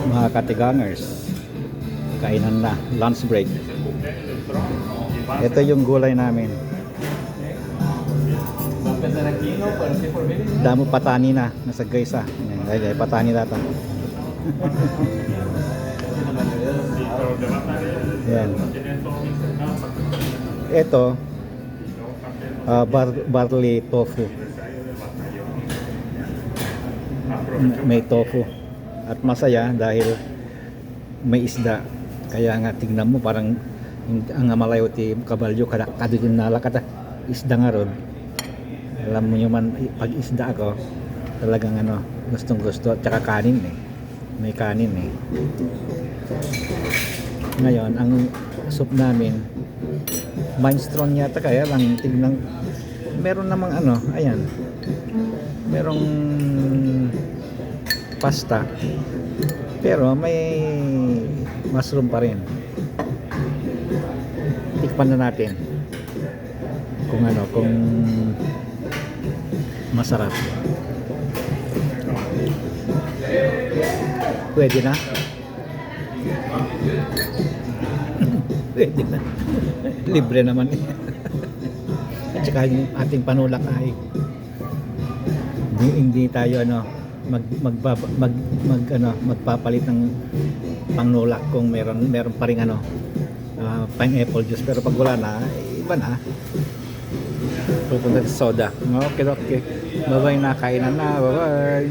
Mga katigangers, kainan na, lunch break. Ito yung gulay namin. Damo patani na, nasa gaysa. Ay, patani na ito. Yan. Ito, barley tofu. May tofu. At masaya dahil may isda. Kaya nga tingnan mo parang ang amalayo ti kabalyo kada din nalakata isda nga rod. Alam mo man pag isda ako talagang gustong gusto at saka kanin may kanin ngayon ang soup namin minestrone yata kaya lang tignan meron namang ayan merong pasta pero may mushroom pa rin. Tikpan na natin kung masarap. Pwede na. Pwede na. Libre naman. At saka yung ating panulak ay hindi tayo magpapalit ng pangnulak kung meron pa ring pineapple juice, pero pag wala na iba na pupunta sa soda. Okay, bye bye na, kainan na, bye bye.